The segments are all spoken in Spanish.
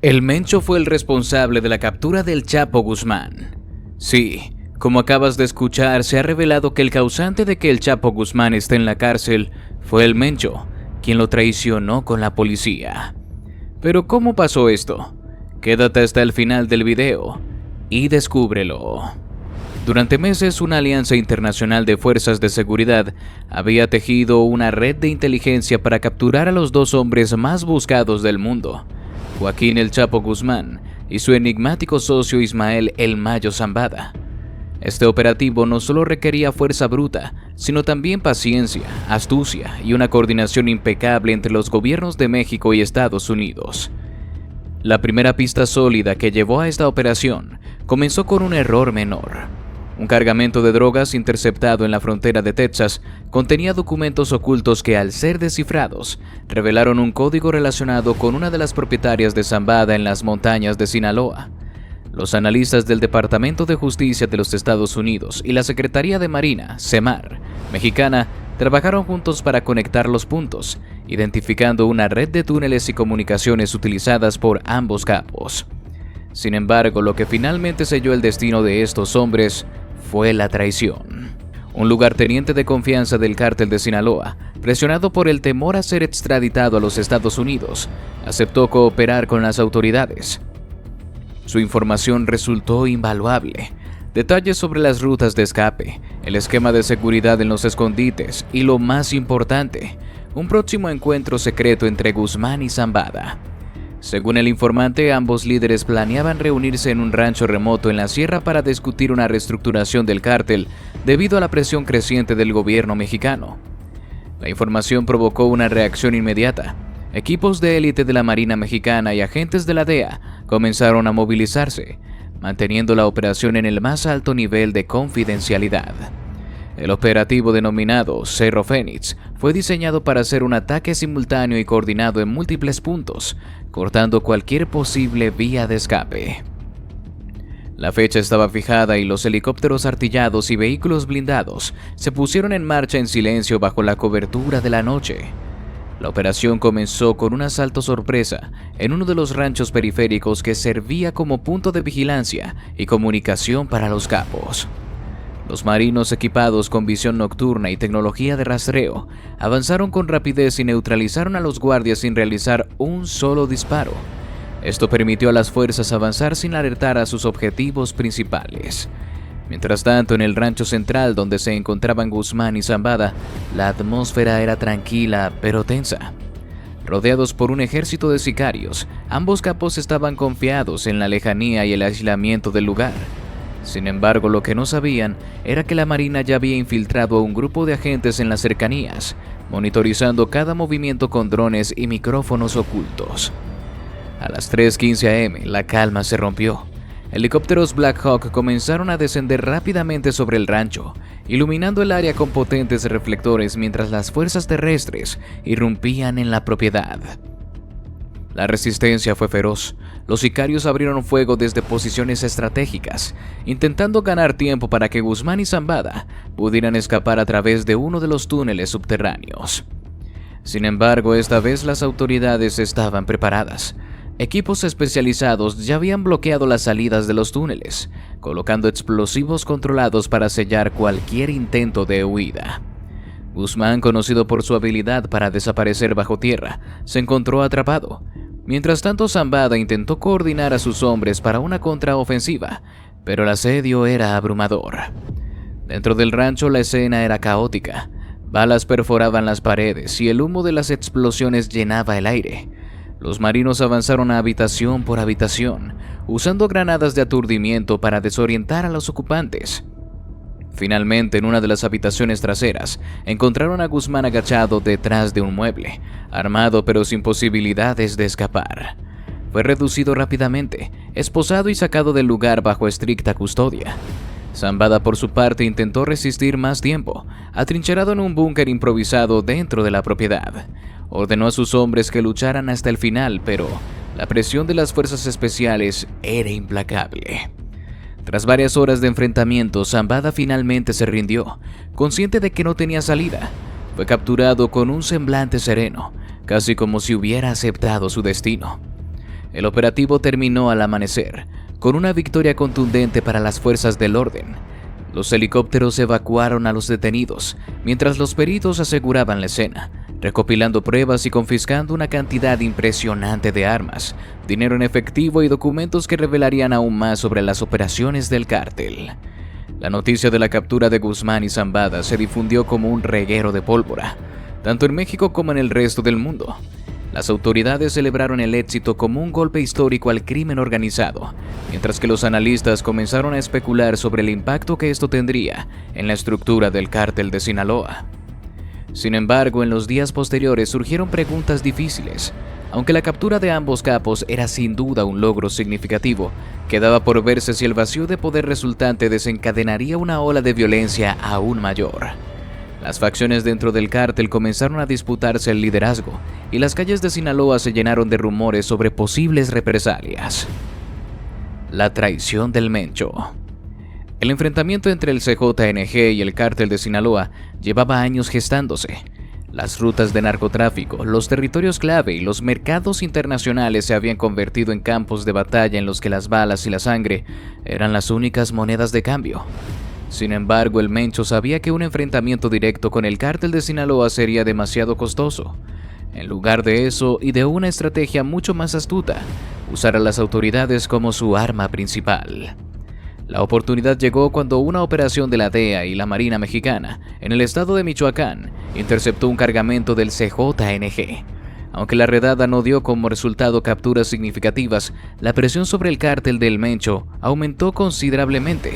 El Mencho fue el responsable de la captura del Chapo Guzmán. Sí, como acabas de escuchar, se ha revelado que el causante de que el Chapo Guzmán esté en la cárcel fue el Mencho, quien lo traicionó con la policía. Pero ¿cómo pasó esto? Quédate hasta el final del video y descúbrelo. Durante meses, una alianza internacional de fuerzas de seguridad había tejido una red de inteligencia para capturar a los dos hombres más buscados del mundo, Joaquín El Chapo Guzmán y su enigmático socio Ismael El Mayo Zambada. Este operativo no solo requería fuerza bruta, sino también paciencia, astucia y una coordinación impecable entre los gobiernos de México y Estados Unidos. La primera pista sólida que llevó a esta operación comenzó con un error menor. Un cargamento de drogas interceptado en la frontera de Texas contenía documentos ocultos que, al ser descifrados, revelaron un código relacionado con una de las propietarias de Zambada en las montañas de Sinaloa. Los analistas del Departamento de Justicia de los Estados Unidos y la Secretaría de Marina, SEMAR, mexicana, trabajaron juntos para conectar los puntos, identificando una red de túneles y comunicaciones utilizadas por ambos capos. Sin embargo, lo que finalmente selló el destino de estos hombres fue la traición. Un lugarteniente de confianza del cártel de Sinaloa, presionado por el temor a ser extraditado a los Estados Unidos, aceptó cooperar con las autoridades. Su información resultó invaluable. Detalles sobre las rutas de escape, el esquema de seguridad en los escondites y, lo más importante, un próximo encuentro secreto entre Guzmán y Zambada. Según el informante, ambos líderes planeaban reunirse en un rancho remoto en la sierra para discutir una reestructuración del cártel debido a la presión creciente del gobierno mexicano. La información provocó una reacción inmediata. Equipos de élite de la Marina Mexicana y agentes de la DEA comenzaron a movilizarse, manteniendo la operación en el más alto nivel de confidencialidad. El operativo denominado Cerro Fénix fue diseñado para hacer un ataque simultáneo y coordinado en múltiples puntos, cortando cualquier posible vía de escape. La fecha estaba fijada y los helicópteros artillados y vehículos blindados se pusieron en marcha en silencio bajo la cobertura de la noche. La operación comenzó con un asalto sorpresa en uno de los ranchos periféricos que servía como punto de vigilancia y comunicación para los capos. Los marinos, equipados con visión nocturna y tecnología de rastreo, avanzaron con rapidez y neutralizaron a los guardias sin realizar un solo disparo. Esto permitió a las fuerzas avanzar sin alertar a sus objetivos principales. Mientras tanto, en el rancho central donde se encontraban Guzmán y Zambada, la atmósfera era tranquila pero tensa. Rodeados por un ejército de sicarios, ambos capos estaban confiados en la lejanía y el aislamiento del lugar. Sin embargo, lo que no sabían era que la Marina ya había infiltrado a un grupo de agentes en las cercanías, monitorizando cada movimiento con drones y micrófonos ocultos. A las 3:15 am, la calma se rompió. Helicópteros Black Hawk comenzaron a descender rápidamente sobre el rancho, iluminando el área con potentes reflectores mientras las fuerzas terrestres irrumpían en la propiedad. La resistencia fue feroz. Los sicarios abrieron fuego desde posiciones estratégicas, intentando ganar tiempo para que Guzmán y Zambada pudieran escapar a través de uno de los túneles subterráneos. Sin embargo, esta vez las autoridades estaban preparadas. Equipos especializados ya habían bloqueado las salidas de los túneles, colocando explosivos controlados para sellar cualquier intento de huida. Guzmán, conocido por su habilidad para desaparecer bajo tierra, se encontró atrapado. Mientras tanto, Zambada intentó coordinar a sus hombres para una contraofensiva, pero el asedio era abrumador. Dentro del rancho la escena era caótica. Balas perforaban las paredes y el humo de las explosiones llenaba el aire. Los marinos avanzaron a habitación por habitación, usando granadas de aturdimiento para desorientar a los ocupantes. Finalmente, en una de las habitaciones traseras, encontraron a Guzmán agachado detrás de un mueble, armado pero sin posibilidades de escapar. Fue reducido rápidamente, esposado y sacado del lugar bajo estricta custodia. Zambada, por su parte, intentó resistir más tiempo, atrincherado en un búnker improvisado dentro de la propiedad. Ordenó a sus hombres que lucharan hasta el final, pero la presión de las fuerzas especiales era implacable. Tras varias horas de enfrentamiento, Zambada finalmente se rindió, consciente de que no tenía salida. Fue capturado con un semblante sereno, casi como si hubiera aceptado su destino. El operativo terminó al amanecer, con una victoria contundente para las fuerzas del orden. Los helicópteros evacuaron a los detenidos, mientras los peritos aseguraban la escena, recopilando pruebas y confiscando una cantidad impresionante de armas, dinero en efectivo y documentos que revelarían aún más sobre las operaciones del cártel. La noticia de la captura de Guzmán y Zambada se difundió como un reguero de pólvora, tanto en México como en el resto del mundo. Las autoridades celebraron el éxito como un golpe histórico al crimen organizado, mientras que los analistas comenzaron a especular sobre el impacto que esto tendría en la estructura del cártel de Sinaloa. Sin embargo, en los días posteriores surgieron preguntas difíciles. Aunque la captura de ambos capos era sin duda un logro significativo, quedaba por verse si el vacío de poder resultante desencadenaría una ola de violencia aún mayor. Las facciones dentro del cártel comenzaron a disputarse el liderazgo, y las calles de Sinaloa se llenaron de rumores sobre posibles represalias. La traición del Mencho. El enfrentamiento entre el CJNG y el cártel de Sinaloa llevaba años gestándose. Las rutas de narcotráfico, los territorios clave y los mercados internacionales se habían convertido en campos de batalla en los que las balas y la sangre eran las únicas monedas de cambio. Sin embargo, el Mencho sabía que un enfrentamiento directo con el cártel de Sinaloa sería demasiado costoso. En lugar de eso y de una estrategia mucho más astuta, usar a las autoridades como su arma principal. La oportunidad llegó cuando una operación de la DEA y la Marina Mexicana, en el estado de Michoacán, interceptó un cargamento del CJNG. Aunque la redada no dio como resultado capturas significativas, la presión sobre el cártel del Mencho aumentó considerablemente.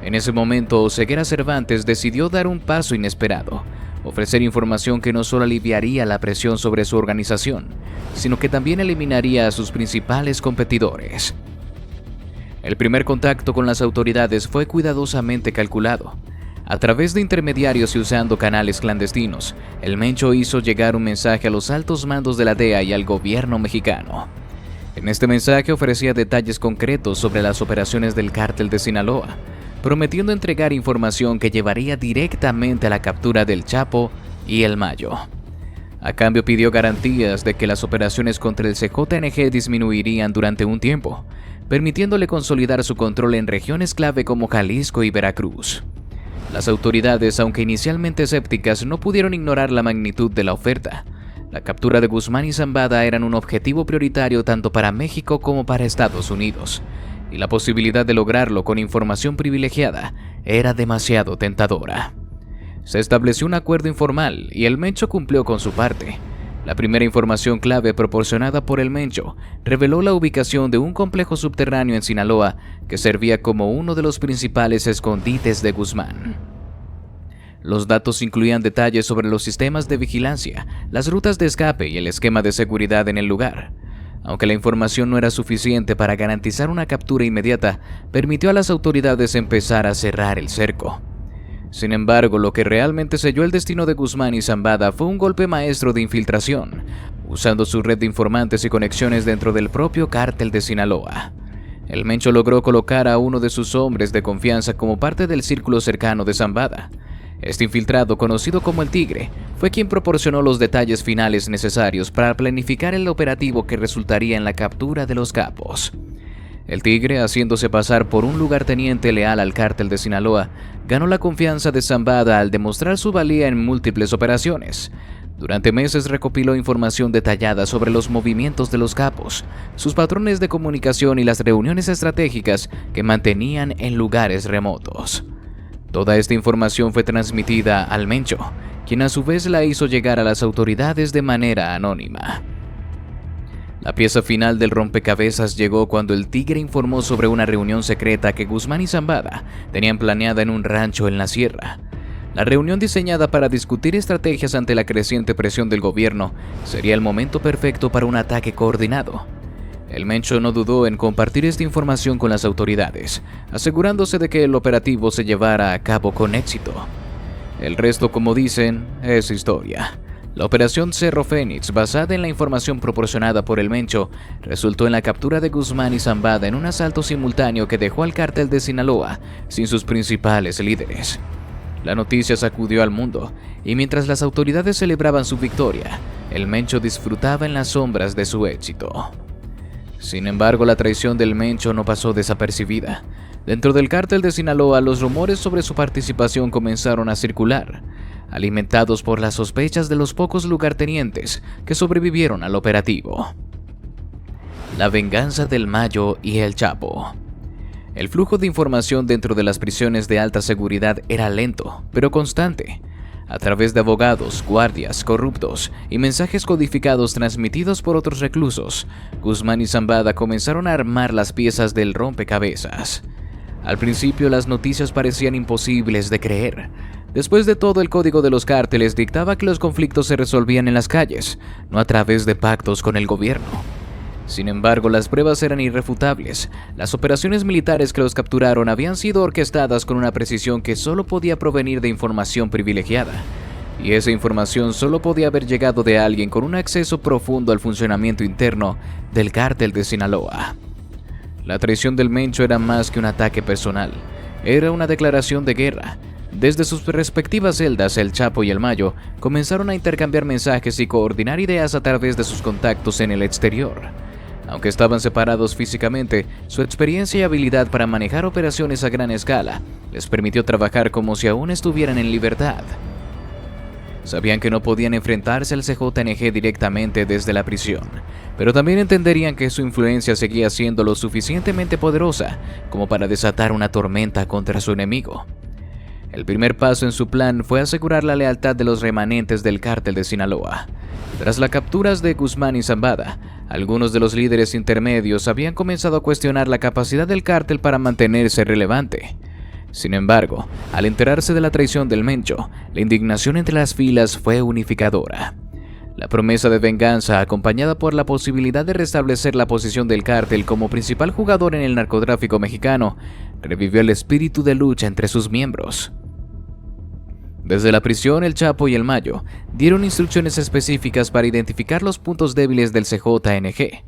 En ese momento, Oseguera Cervantes decidió dar un paso inesperado, ofrecer información que no solo aliviaría la presión sobre su organización, sino que también eliminaría a sus principales competidores. El primer contacto con las autoridades fue cuidadosamente calculado. A través de intermediarios y usando canales clandestinos, el Mencho hizo llegar un mensaje a los altos mandos de la DEA y al gobierno mexicano. En este mensaje ofrecía detalles concretos sobre las operaciones del cártel de Sinaloa, prometiendo entregar información que llevaría directamente a la captura del Chapo y el Mayo. A cambio pidió garantías de que las operaciones contra el CJNG disminuirían durante un tiempo, permitiéndole consolidar su control en regiones clave como Jalisco y Veracruz. Las autoridades, aunque inicialmente escépticas, no pudieron ignorar la magnitud de la oferta. La captura de Guzmán y Zambada eran un objetivo prioritario tanto para México como para Estados Unidos, y la posibilidad de lograrlo con información privilegiada era demasiado tentadora. Se estableció un acuerdo informal y el Mencho cumplió con su parte. La primera información clave proporcionada por el Mencho reveló la ubicación de un complejo subterráneo en Sinaloa que servía como uno de los principales escondites de Guzmán. Los datos incluían detalles sobre los sistemas de vigilancia, las rutas de escape y el esquema de seguridad en el lugar. Aunque la información no era suficiente para garantizar una captura inmediata, permitió a las autoridades empezar a cerrar el cerco. Sin embargo, lo que realmente selló el destino de Guzmán y Zambada fue un golpe maestro de infiltración, usando su red de informantes y conexiones dentro del propio cártel de Sinaloa. El Mencho logró colocar a uno de sus hombres de confianza como parte del círculo cercano de Zambada. Este infiltrado, conocido como el Tigre, fue quien proporcionó los detalles finales necesarios para planificar el operativo que resultaría en la captura de los capos. El Tigre, haciéndose pasar por un lugarteniente leal al cártel de Sinaloa, ganó la confianza de Zambada al demostrar su valía en múltiples operaciones. Durante meses recopiló información detallada sobre los movimientos de los capos, sus patrones de comunicación y las reuniones estratégicas que mantenían en lugares remotos. Toda esta información fue transmitida al Mencho, quien a su vez la hizo llegar a las autoridades de manera anónima. La pieza final del rompecabezas llegó cuando el Tigre informó sobre una reunión secreta que Guzmán y Zambada tenían planeada en un rancho en la sierra. La reunión, diseñada para discutir estrategias ante la creciente presión del gobierno, sería el momento perfecto para un ataque coordinado. El Mencho no dudó en compartir esta información con las autoridades, asegurándose de que el operativo se llevara a cabo con éxito. El resto, como dicen, es historia. La operación Cerro Fénix, basada en la información proporcionada por el Mencho, resultó en la captura de Guzmán y Zambada en un asalto simultáneo que dejó al cártel de Sinaloa sin sus principales líderes. La noticia sacudió al mundo, y mientras las autoridades celebraban su victoria, el Mencho disfrutaba en las sombras de su éxito. Sin embargo, la traición del Mencho no pasó desapercibida. Dentro del cártel de Sinaloa, los rumores sobre su participación comenzaron a circular, alimentados por las sospechas de los pocos lugartenientes que sobrevivieron al operativo. La venganza del Mayo y el Chapo. El flujo de información dentro de las prisiones de alta seguridad era lento, pero constante. A través de abogados, guardias, corruptos y mensajes codificados transmitidos por otros reclusos, Guzmán y Zambada comenzaron a armar las piezas del rompecabezas. Al principio las noticias parecían imposibles de creer. Después de todo, el código de los cárteles dictaba que los conflictos se resolvían en las calles, no a través de pactos con el gobierno. Sin embargo, las pruebas eran irrefutables. Las operaciones militares que los capturaron habían sido orquestadas con una precisión que solo podía provenir de información privilegiada. Y esa información solo podía haber llegado de alguien con un acceso profundo al funcionamiento interno del cártel de Sinaloa. La traición del Mencho era más que un ataque personal. Era una declaración de guerra. Desde sus respectivas celdas, el Chapo y el Mayo comenzaron a intercambiar mensajes y coordinar ideas a través de sus contactos en el exterior. Aunque estaban separados físicamente, su experiencia y habilidad para manejar operaciones a gran escala les permitió trabajar como si aún estuvieran en libertad. Sabían que no podían enfrentarse al CJNG directamente desde la prisión, pero también entenderían que su influencia seguía siendo lo suficientemente poderosa como para desatar una tormenta contra su enemigo. El primer paso en su plan fue asegurar la lealtad de los remanentes del cártel de Sinaloa. Tras las capturas de Guzmán y Zambada, algunos de los líderes intermedios habían comenzado a cuestionar la capacidad del cártel para mantenerse relevante. Sin embargo, al enterarse de la traición del Mencho, la indignación entre las filas fue unificadora. La promesa de venganza, acompañada por la posibilidad de restablecer la posición del cártel como principal jugador en el narcotráfico mexicano, revivió el espíritu de lucha entre sus miembros. Desde la prisión, el Chapo y el Mayo dieron instrucciones específicas para identificar los puntos débiles del CJNG.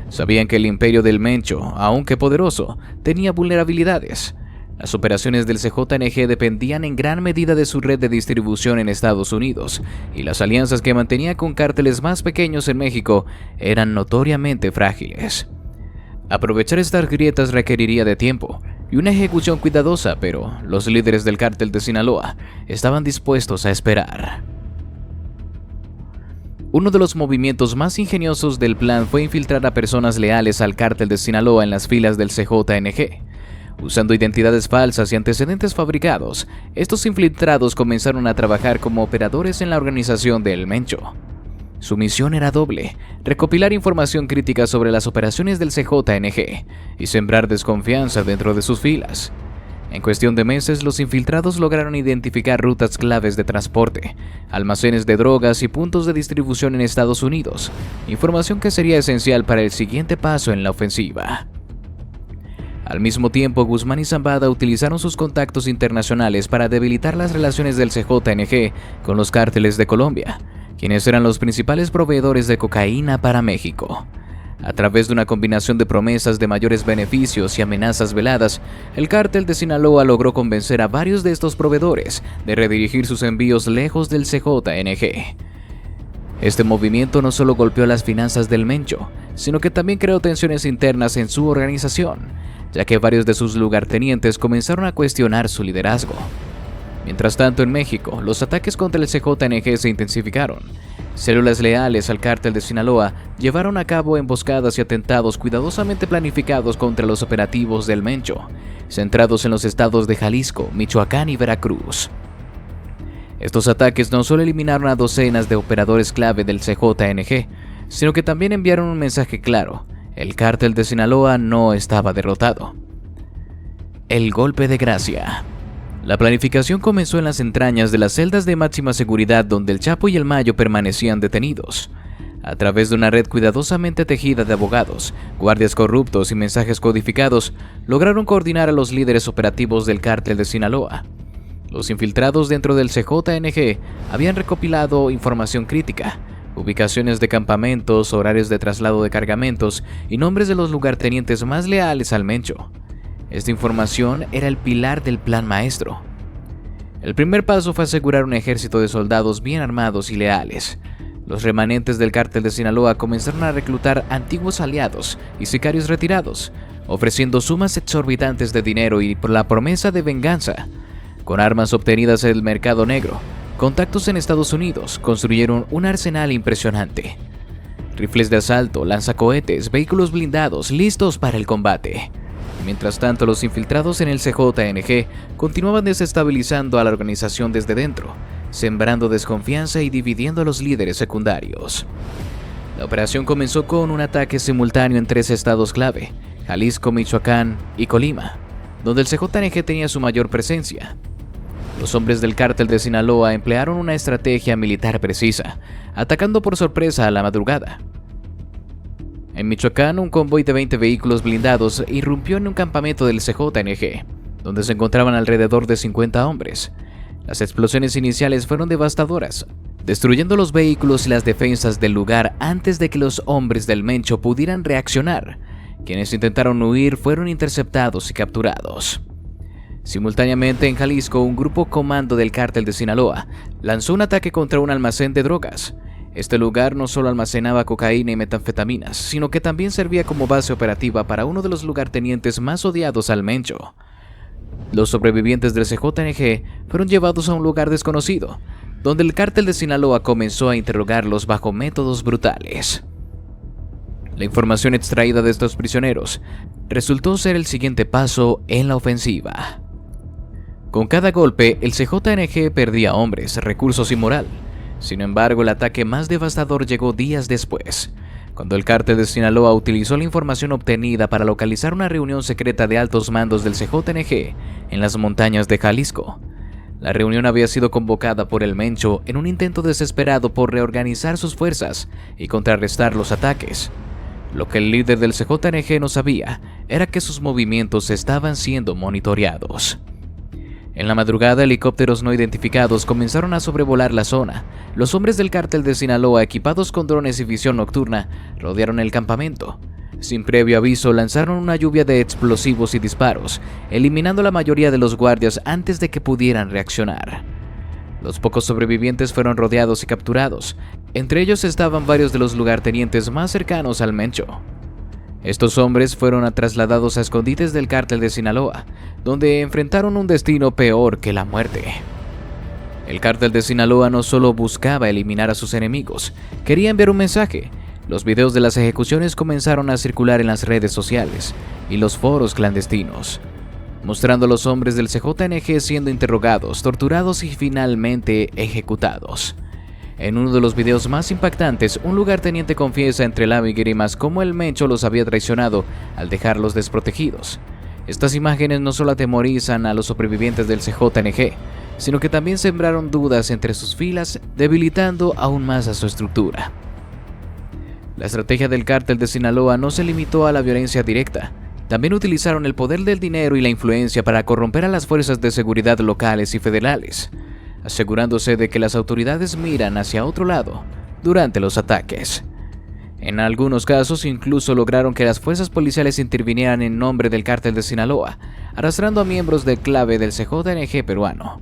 Sabían que el imperio del Mencho, aunque poderoso, tenía vulnerabilidades. Las operaciones del CJNG dependían en gran medida de su red de distribución en Estados Unidos, y las alianzas que mantenía con cárteles más pequeños en México eran notoriamente frágiles. Aprovechar estas grietas requeriría de tiempo y una ejecución cuidadosa, pero los líderes del cártel de Sinaloa estaban dispuestos a esperar. Uno de los movimientos más ingeniosos del plan fue infiltrar a personas leales al cártel de Sinaloa en las filas del CJNG. Usando identidades falsas y antecedentes fabricados, estos infiltrados comenzaron a trabajar como operadores en la organización del Mencho. Su misión era doble: recopilar información crítica sobre las operaciones del CJNG y sembrar desconfianza dentro de sus filas. En cuestión de meses, los infiltrados lograron identificar rutas claves de transporte, almacenes de drogas y puntos de distribución en Estados Unidos, información que sería esencial para el siguiente paso en la ofensiva. Al mismo tiempo, Guzmán y Zambada utilizaron sus contactos internacionales para debilitar las relaciones del CJNG con los cárteles de Colombia, quienes eran los principales proveedores de cocaína para México. A través de una combinación de promesas de mayores beneficios y amenazas veladas, el cártel de Sinaloa logró convencer a varios de estos proveedores de redirigir sus envíos lejos del CJNG. Este movimiento no solo golpeó las finanzas del Mencho, sino que también creó tensiones internas en su organización, ya que varios de sus lugartenientes comenzaron a cuestionar su liderazgo. Mientras tanto, en México, los ataques contra el CJNG se intensificaron. Células leales al cártel de Sinaloa llevaron a cabo emboscadas y atentados cuidadosamente planificados contra los operativos del Mencho, centrados en los estados de Jalisco, Michoacán y Veracruz. Estos ataques no solo eliminaron a docenas de operadores clave del CJNG, sino que también enviaron un mensaje claro: el cártel de Sinaloa no estaba derrotado. El golpe de gracia. La planificación comenzó en las entrañas de las celdas de máxima seguridad donde el Chapo y el Mayo permanecían detenidos. A través de una red cuidadosamente tejida de abogados, guardias corruptos y mensajes codificados, lograron coordinar a los líderes operativos del cártel de Sinaloa. Los infiltrados dentro del CJNG habían recopilado información crítica, ubicaciones de campamentos, horarios de traslado de cargamentos y nombres de los lugartenientes más leales al Mencho. Esta información era el pilar del plan maestro. El primer paso fue asegurar un ejército de soldados bien armados y leales. Los remanentes del cártel de Sinaloa comenzaron a reclutar antiguos aliados y sicarios retirados, ofreciendo sumas exorbitantes de dinero y por la promesa de venganza. Con armas obtenidas del mercado negro, contactos en Estados Unidos, construyeron un arsenal impresionante. Rifles de asalto, lanzacohetes, vehículos blindados listos para el combate. Mientras tanto, los infiltrados en el CJNG continuaban desestabilizando a la organización desde dentro, sembrando desconfianza y dividiendo a los líderes secundarios. La operación comenzó con un ataque simultáneo en 3 estados clave: Jalisco, Michoacán y Colima, donde el CJNG tenía su mayor presencia. Los hombres del cártel de Sinaloa emplearon una estrategia militar precisa, atacando por sorpresa a la madrugada. En Michoacán, un convoy de 20 vehículos blindados irrumpió en un campamento del CJNG, donde se encontraban alrededor de 50 hombres. Las explosiones iniciales fueron devastadoras, destruyendo los vehículos y las defensas del lugar antes de que los hombres del Mencho pudieran reaccionar. Quienes intentaron huir fueron interceptados y capturados. Simultáneamente, en Jalisco, un grupo comando del cártel de Sinaloa lanzó un ataque contra un almacén de drogas. Este lugar no solo almacenaba cocaína y metanfetaminas, sino que también servía como base operativa para uno de los lugartenientes más odiados al Mencho. Los sobrevivientes del CJNG fueron llevados a un lugar desconocido, donde el cártel de Sinaloa comenzó a interrogarlos bajo métodos brutales. La información extraída de estos prisioneros resultó ser el siguiente paso en la ofensiva. Con cada golpe, el CJNG perdía hombres, recursos y moral. Sin embargo, el ataque más devastador llegó días después, cuando el cártel de Sinaloa utilizó la información obtenida para localizar una reunión secreta de altos mandos del CJNG en las montañas de Jalisco. La reunión había sido convocada por el Mencho en un intento desesperado por reorganizar sus fuerzas y contrarrestar los ataques. Lo que el líder del CJNG no sabía era que sus movimientos estaban siendo monitoreados. En la madrugada, helicópteros no identificados comenzaron a sobrevolar la zona. Los hombres del cártel de Sinaloa, equipados con drones y visión nocturna, rodearon el campamento. Sin previo aviso, lanzaron una lluvia de explosivos y disparos, eliminando a la mayoría de los guardias antes de que pudieran reaccionar. Los pocos sobrevivientes fueron rodeados y capturados. Entre ellos estaban varios de los lugartenientes más cercanos al Mencho. Estos hombres fueron trasladados a escondites del cártel de Sinaloa, donde enfrentaron un destino peor que la muerte. El cártel de Sinaloa no solo buscaba eliminar a sus enemigos, quería enviar un mensaje. Los videos de las ejecuciones comenzaron a circular en las redes sociales y los foros clandestinos, mostrando a los hombres del CJNG siendo interrogados, torturados y finalmente ejecutados. En uno de los videos más impactantes, un lugarteniente confiesa entre lágrimas cómo el Mencho los había traicionado al dejarlos desprotegidos. Estas imágenes no solo atemorizan a los sobrevivientes del CJNG, sino que también sembraron dudas entre sus filas, debilitando aún más a su estructura. La estrategia del cártel de Sinaloa no se limitó a la violencia directa. También utilizaron el poder del dinero y la influencia para corromper a las fuerzas de seguridad locales y federales, asegurándose de que las autoridades miran hacia otro lado durante los ataques. En algunos casos incluso lograron que las fuerzas policiales intervinieran en nombre del cártel de Sinaloa, arrastrando a miembros de clave del CJNG peruano.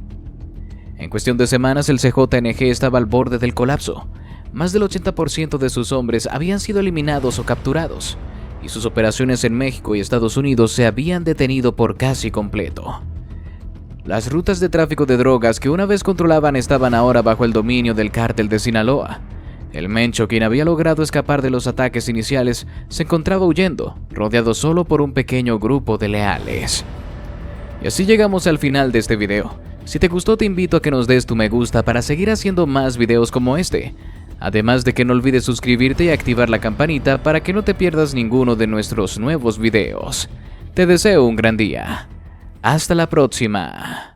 En cuestión de semanas, el CJNG estaba al borde del colapso. Más del 80% de sus hombres habían sido eliminados o capturados, y sus operaciones en México y Estados Unidos se habían detenido por casi completo. Las rutas de tráfico de drogas que una vez controlaban estaban ahora bajo el dominio del cártel de Sinaloa. El Mencho, quien había logrado escapar de los ataques iniciales, se encontraba huyendo, rodeado solo por un pequeño grupo de leales. Y así llegamos al final de este video. Si te gustó, te invito a que nos des tu me gusta para seguir haciendo más videos como este. Además de que no olvides suscribirte y activar la campanita para que no te pierdas ninguno de nuestros nuevos videos. Te deseo un gran día. Hasta la próxima.